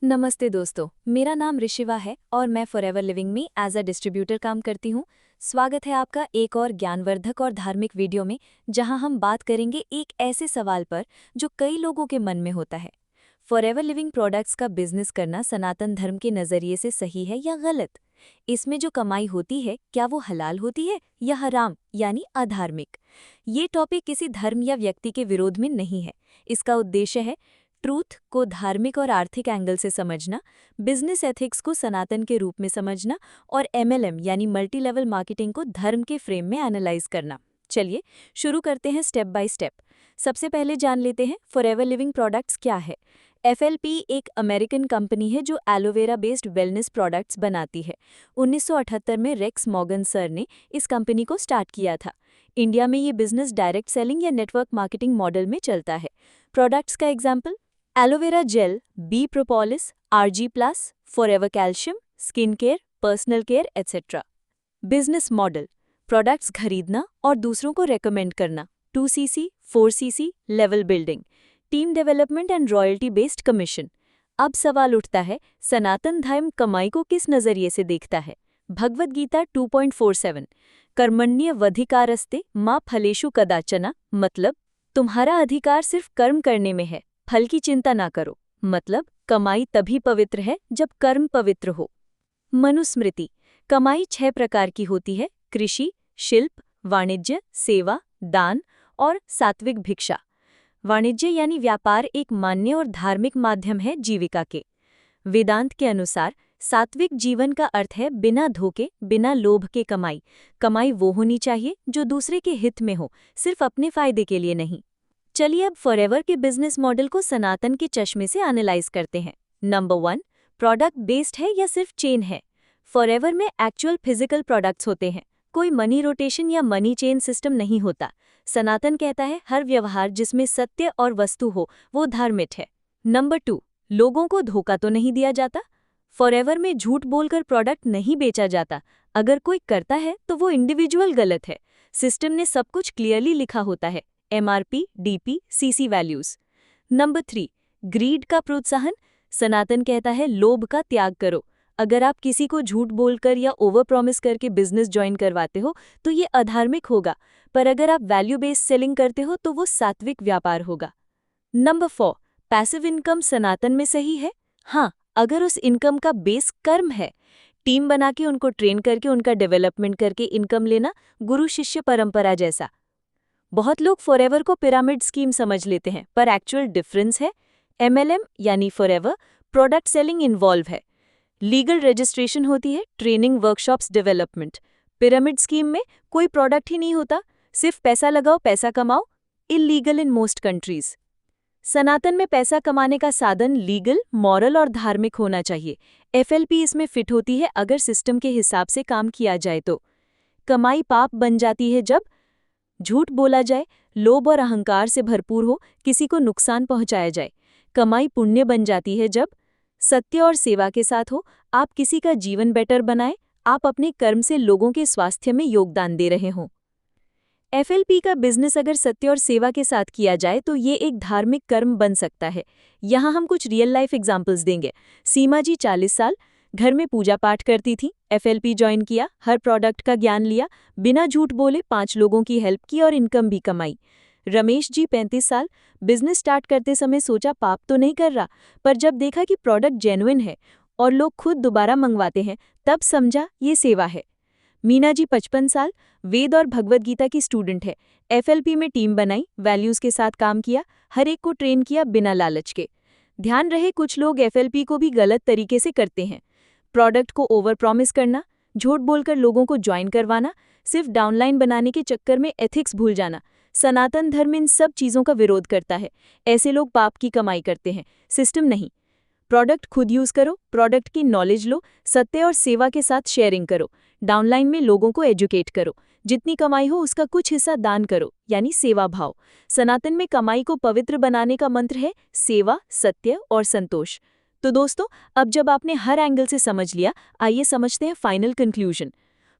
नमस्ते दोस्तों, मेरा नाम ऋषिवा है और मैं फॉरएवर लिविंग में एज अ डिस्ट्रीब्यूटर काम करती हूँ। स्वागत है आपका एक और ज्ञानवर्धक और धार्मिक वीडियो में, जहां हम बात करेंगे एक ऐसे सवाल पर जो कई लोगों के मन में होता है। फॉरएवर लिविंग प्रोडक्ट्स का बिजनेस करना सनातन धर्म के नज़रिए से सही है या गलत? इसमें जो कमाई होती है, क्या वो हलाल होती है या हराम यानी अधार्मिक? ये टॉपिक किसी धर्म या व्यक्ति के विरोध में नहीं है। इसका उद्देश्य है ट्रूथ को धार्मिक और आर्थिक एंगल से समझना, बिजनेस एथिक्स को सनातन के रूप में समझना और एमएलएम यानी मल्टी लेवल मार्केटिंग को धर्म के फ्रेम में एनालाइज करना। चलिए शुरू करते हैं स्टेप बाय स्टेप। सबसे पहले जान लेते हैं फॉरएवर लिविंग प्रोडक्ट्स क्या है। एफएलपी एक अमेरिकन कंपनी है जो एलोवेरा बेस्ड वेलनेस प्रोडक्ट्स बनाती है। 1978 में रेक्स मॉर्गन सर ने इस कंपनी को स्टार्ट किया था। इंडिया में ये बिजनेस डायरेक्ट सेलिंग या नेटवर्क मार्केटिंग मॉडल में चलता है। प्रोडक्ट्स का example: aloe vera gel, bee propolis, Argi plus, Forever calcium, skin care, personal care etcetera. Business model: products खरीदना और दूसरों को रेकमेंड करना, 2cc, 4cc level building, team development and royalty based commission. अब सवाल उठता है, सनातन धर्म कमाई को किस नजरिए से देखता है? भगवद गीता 2.47, कर्मण्येवाधिकारस्ते मा फलेषु कदाचन, मतलब तुम्हारा अधिकार सिर्फ कर्म करने में है, फल की चिंता ना करो। मतलब कमाई तभी पवित्र है जब कर्म पवित्र हो। मनुस्मृति: कमाई 6 प्रकार की होती है: कृषि, शिल्प, वाणिज्य, सेवा, दान और सात्विक भिक्षा। वाणिज्य यानी व्यापार एक मान्य और धार्मिक माध्यम है जीविका के। वेदांत के अनुसार सात्विक जीवन का अर्थ है बिना धोखे, बिना लोभ के कमाई। कमाई वो होनी चाहिए जो दूसरे के हित में हो, सिर्फ अपने फायदे के लिए नहीं। चलिए अब फॉरएवर के बिजनेस मॉडल को सनातन के चश्मे से एनालाइज करते हैं। नंबर 1, प्रोडक्ट बेस्ड है या सिर्फ चेन है? फॉरएवर में एक्चुअल फिजिकल प्रोडक्ट्स होते हैं, कोई मनी रोटेशन या मनी चेन सिस्टम नहीं होता। सनातन कहता है हर व्यवहार जिसमें सत्य और वस्तु हो वो धार्मिक है। नंबर 2, लोगों को धोखा तो नहीं दिया जाता। फॉरएवर में झूठ बोलकर प्रोडक्ट नहीं बेचा जाता। अगर कोई करता है तो वो इंडिविजुअल गलत है। सिस्टम ने सब कुछ क्लियरली लिखा होता है, MRP, DP, CC values. Number 3, greed का प्रोत्साहन। सनातन कहता है लोभ का त्याग करो। अगर आप किसी को झूठ बोलकर या ओवर प्रॉमिस करके बिजनेस ज्वाइन करवाते हो तो ये अधार्मिक होगा, पर अगर आप वैल्यू बेस्ड सेलिंग करते हो तो वो सात्विक व्यापार होगा। नंबर 4, पैसिव इनकम सनातन में सही है? हाँ, अगर उस इनकम का बेस कर्म है। टीम बना के उनको ट्रेन करके उनका डेवलपमेंट करके इनकम लेना, गुरु शिष्य परंपरा जैसा। बहुत लोग फॉरएवर को पिरामिड स्कीम समझ लेते हैं, पर एक्चुअल डिफरेंस है। MLM यानी फॉरएवर प्रोडक्ट सेलिंग इन्वॉल्व है, लीगल रजिस्ट्रेशन होती है, training, workshops, development. Pyramid scheme में कोई प्रोडक्ट ही नहीं होता, सिर्फ पैसा लगाओ पैसा कमाओ, इलीगल इन मोस्ट कंट्रीज। सनातन में पैसा कमाने का साधन लीगल, मॉरल और धार्मिक होना चाहिए। FLP इसमें फिट होती है अगर सिस्टम के हिसाब से काम किया जाए तो। कमाई पाप बन जाती है जब झूठ बोला जाए, लोभ और अहंकार से भरपूर हो, किसी को नुकसान पहुंचाया जाए। कमाई पुण्य बन जाती है जब सत्य और सेवा के साथ हो, आप किसी का जीवन बेटर बनाए, आप अपने कर्म से लोगों के स्वास्थ्य में योगदान दे रहे हों। FLP का बिजनेस अगर सत्य और सेवा के साथ किया जाए तो ये एक धार्मिक कर्म बन सकता है। यहाँ हम कुछ रियल लाइफ एग्जाम्पल्स देंगे। सीमा जी 40 साल घर में पूजा पाठ करती थी, FLP ज्वाइन किया, हर प्रोडक्ट का ज्ञान लिया, बिना झूठ बोले 5 लोगों की हेल्प की और इनकम भी कमाई। रमेश जी 35 साल बिजनेस स्टार्ट करते समय सोचा पाप तो नहीं कर रहा, पर जब देखा कि प्रोडक्ट जेन्युइन है और लोग खुद दोबारा मंगवाते हैं, तब समझा ये सेवा है। मीना जी 55 साल वेद और भगवद गीता की स्टूडेंट है, FLP में टीम बनाई, वैल्यूज के साथ काम किया, हर एक को ट्रेन किया बिना लालच के। ध्यान रहे कुछ लोग FLP को भी गलत तरीके से करते हैं। प्रोडक्ट को ओवर प्रॉमिस करना, झूठ बोलकर लोगों को ज्वाइन करवाना, सिर्फ डाउनलाइन बनाने के चक्कर में एथिक्स भूल जाना। सनातन धर्म इन सब चीज़ों का विरोध करता है। ऐसे लोग पाप की कमाई करते हैं, सिस्टम नहीं। प्रोडक्ट खुद यूज़ करो, प्रोडक्ट की नॉलेज लो, सत्य और सेवा के साथ शेयरिंग करो, डाउनलाइन में लोगों को एजुकेट करो, जितनी कमाई हो उसका कुछ हिस्सा दान करो, यानी सेवा भाव। सनातन में कमाई को पवित्र बनाने का मंत्र है सेवा, सत्य और संतोष। तो दोस्तों, अब जब आपने हर एंगल से समझ लिया, आइए समझते हैं फाइनल कंक्लूजन।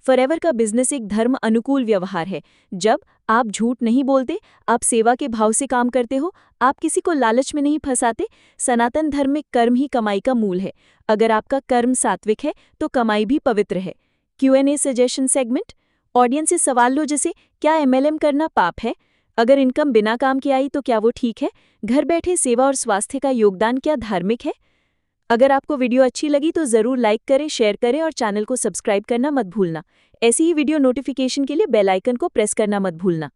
फॉरएवर का बिजनेस एक धर्म अनुकूल व्यवहार है। जब आप झूठ नहीं बोलते, आप सेवा के भाव से काम करते हो, आप किसी को लालच में नहीं फंसाते। सनातन धर्म में कर्म ही कमाई का मूल है। अगर आपका कर्म सात्विक है तो कमाई भी पवित्र है। Q&A suggestion segment. ऑडियंस से सवाल लो, जैसे क्या MLM करना पाप है? अगर इनकम बिना काम के आई तो क्या वो ठीक है? घर बैठे सेवा और स्वास्थ्य का योगदान क्या धार्मिक है? अगर आपको वीडियो अच्छी लगी तो ज़रूर लाइक करें, शेयर करें और चैनल को सब्सक्राइब करना मत भूलना। ऐसी ही वीडियो नोटिफिकेशन के लिए बेल आइकन को प्रेस करना मत भूलना।